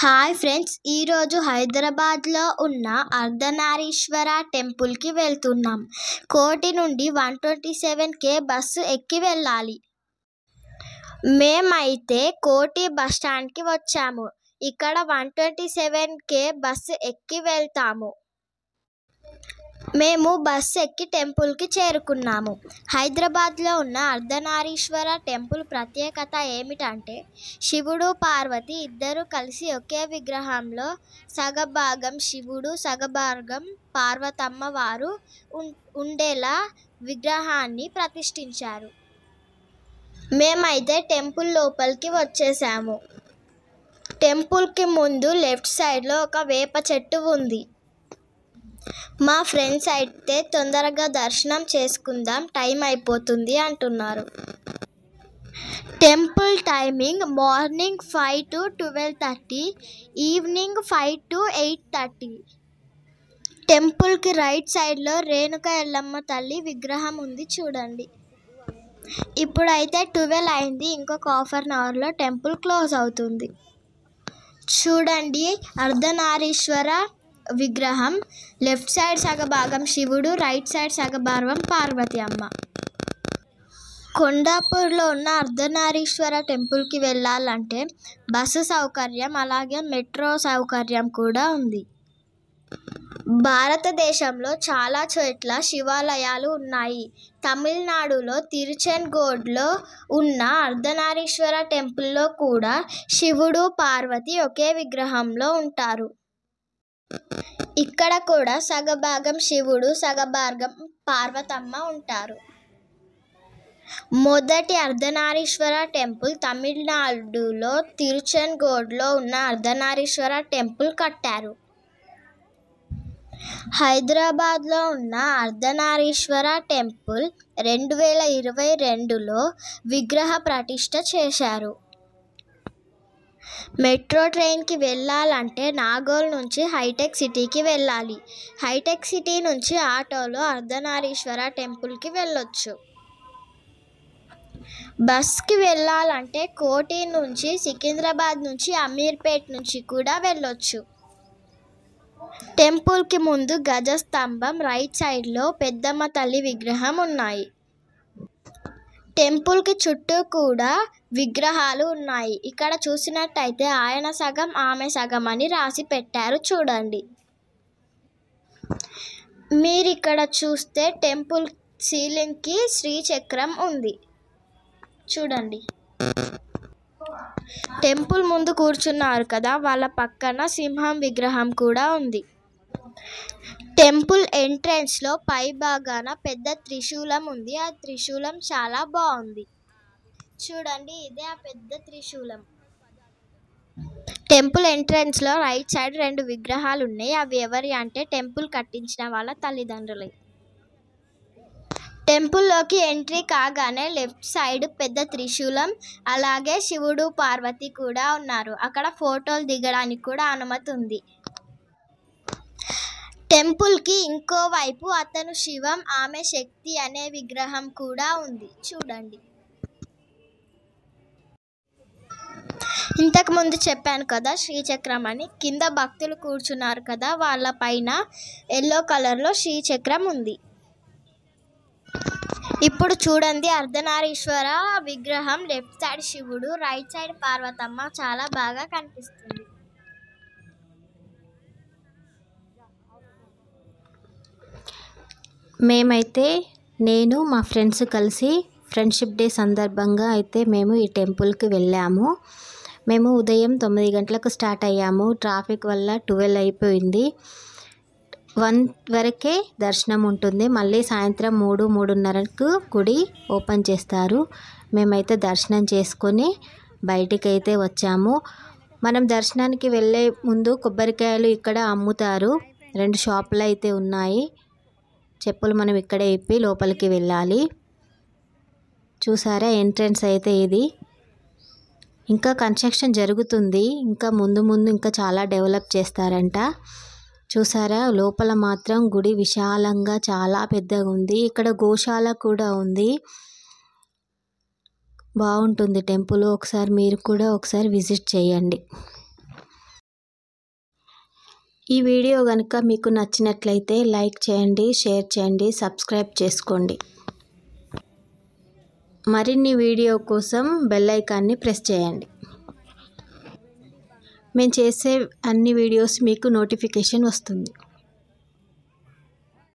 Hi friends, ఈరోజు హైదరాబాద్లో ఉన్న అర్ధనారీశ్వర టెంపుల్కి వెళ్తున్నాం. కోటి నుండి 127K బస్సు ఎక్కి వెళ్ళాలి. మేమైతే కోటి బస్టాండ్కి వచ్చాము. ఇక్కడ 127K బస్సు ఎక్కి వెళ్తాము. మేము బస్సు ఎక్కి టెంపుల్కి చేరుకున్నాము. హైదరాబాద్లో ఉన్న అర్ధనారీశ్వర టెంపుల్ ప్రత్యేకత ఏమిటంటే, శివుడు పార్వతి ఇద్దరు కలిసి ఒకే విగ్రహంలో సగభాగం శివుడు సగభాగం పార్వతమ్మ వారు ఉండేలా విగ్రహాన్ని ప్రతిష్ఠించారు. మేమైతే టెంపుల్ లోపలికి వచ్చేసాము. టెంపుల్కి ముందు లెఫ్ట్ సైడ్లో ఒక వేప చెట్టు ఉంది. మా ఫ్రెండ్స్ అయితే తొందరగా దర్శనం చేసుకుందాం, టైం అయిపోతుంది అంటున్నారు. Temple timing morning 5 to 12:30, evening 5 to 8:30. టెంపుల్కి రైట్ సైడ్లో రేణుక ఎల్లమ్మ తల్లి విగ్రహం ఉంది, చూడండి. ఇప్పుడైతే 12 అయింది. ఇంకొక ½ an hourలో టెంపుల్ క్లోజ్ అవుతుంది. చూడండి, అర్ధనారీశ్వర విగ్రహం లెఫ్ట్ సైడ్ సగభాగం శివుడు, రైట్ సైడ్ సగభాగం పార్వతి అమ్మ. కొండాపూర్లో ఉన్న అర్ధనారీశ్వర టెంపుల్కి వెళ్ళాలంటే బస్సు సౌకర్యం, అలాగే మెట్రో సౌకర్యం కూడా ఉంది. భారతదేశంలో చాలా చోట్ల శివాలయాలు ఉన్నాయి. తమిళనాడులో తిరుచెంగోడ్లో ఉన్న అర్ధనారీశ్వర టెంపుల్లో కూడా శివుడు పార్వతి ఒకే విగ్రహంలో ఉంటారు. ఇక్కడ కూడా సగభాగం శివుడు సగభాగం పార్వతమ్మ ఉంటారు. మొదటి అర్ధనారీశ్వర టెంపుల్ తమిళనాడులో తిరుచెంగోడ్లో ఉన్న అర్ధనారీశ్వర టెంపుల్ కట్టారు. హైదరాబాద్లో ఉన్న అర్ధనారీశ్వర టెంపుల్ 2022లో విగ్రహ ప్రతిష్ఠ చేశారు. మెట్రో ట్రైన్కి వెళ్ళాలంటే నాగోల్ నుంచి హైటెక్ సిటీకి వెళ్ళాలి. హైటెక్ సిటీ నుంచి ఆటోలో అర్ధనారీశ్వర టెంపుల్కి వెళ్ళొచ్చు. బస్కి వెళ్ళాలంటే కోటి నుంచి, సికింద్రాబాద్ నుంచి, అమీర్పేట్ నుంచి కూడా వెళ్ళొచ్చు. టెంపుల్కి ముందు గజస్తంభం, రైట్ సైడ్లో పెద్దమ్మ తల్లి విగ్రహం ఉన్నాయి. టెంపుల్కి చుట్టూ కూడా విగ్రహాలు ఉన్నాయి. ఇక్కడ చూసినట్టయితే ఆయన సగం ఆమె సగం అని రాసి పెట్టారు, చూడండి. మీరు ఇక్కడ చూస్తే టెంపుల్ సీలింగ్కి శ్రీచక్రం ఉంది, చూడండి. టెంపుల్ ముందు కూర్చున్నారు కదా, వాళ్ళ పక్కన సింహం విగ్రహం కూడా ఉంది. టెంపుల్ ఎంట్రన్స్లో పై భాగాన పెద్ద త్రిశూలం ఉంది. ఆ త్రిశూలం చాలా బాగుంది, చూడండి. ఇదే ఆ పెద్ద త్రిశూలం. టెంపుల్ ఎంట్రన్స్లో రైట్ సైడ్ 2 విగ్రహాలు ఉన్నాయి. అవి ఎవరి అంటే టెంపుల్ కట్టించిన వాళ్ళ తల్లిదండ్రులే. టెంపుల్లోకి ఎంట్రీ కాగానే లెఫ్ట్ సైడ్ పెద్ద త్రిశూలం, అలాగే శివుడు పార్వతి కూడా ఉన్నారు. అక్కడ ఫోటోలు దిగడానికి కూడా అనుమతి ఉంది. టెంపుల్కి ఇంకో వైపు అతను శివం, ఆమె శక్తి అనే విగ్రహం కూడా ఉంది, చూడండి. ఇంతకు ముందు చెప్పాను కదా శ్రీచక్రం అని. కింద భక్తులు కూర్చున్నారు కదా, వాళ్ళ పైన ఎల్లో కలర్లో శ్రీచక్రం ఉంది. ఇప్పుడు చూడండి, అర్ధనారీశ్వర విగ్రహం లెఫ్ట్ సైడ్ శివుడు, రైట్ సైడ్ పార్వతమ్మ చాలా బాగా కనిపిస్తుంది. మేమైతే నేను మా ఫ్రెండ్స్ కలిసి ఫ్రెండ్షిప్ డే సందర్భంగా అయితే మేము ఈ టెంపుల్కి వెళ్ళాము. మేము ఉదయం 9 గంటలకు స్టార్ట్ అయ్యాము. ట్రాఫిక్ వల్ల 12 అయిపోయింది. 1 వరకే దర్శనం ఉంటుంది. మళ్ళీ సాయంత్రం 3, 3:30కు గుడి ఓపెన్ చేస్తారు. మేమైతే దర్శనం చేసుకొని బయటికైతే వచ్చాము. మనం దర్శనానికి వెళ్ళే ముందు కొబ్బరికాయలు ఇక్కడ అమ్ముతారు. 2 షాపులు అయితే ఉన్నాయి. చెప్పులు మనం ఇక్కడే ఇప్పి లోపలికి వెళ్ళాలి. చూసారా, ఎంట్రన్స్ అయితే ఇది. ఇంకా కన్స్ట్రక్షన్ జరుగుతుంది. ఇంకా ముందు ఇంకా చాలా డెవలప్ చేస్తారంట. చూసారా, లోపల మాత్రం గుడి విశాలంగా చాలా పెద్దగా ఉంది. ఇక్కడ గోశాల కూడా ఉంది. బాగుంటుంది టెంపుల్. ఒకసారి మీరు కూడా విజిట్ చేయండి. ఈ వీడియో కనుక మీకు నచ్చినట్లయితే లైక్ చేయండి, షేర్ చేయండి, సబ్స్క్రైబ్ చేసుకోండి. మరిన్ని వీడియో కోసం బెల్ ఐకాన్ని ప్రెస్ చేయండి. మేము చేసే అన్ని వీడియోస్ మీకు నోటిఫికేషన్ వస్తుంది.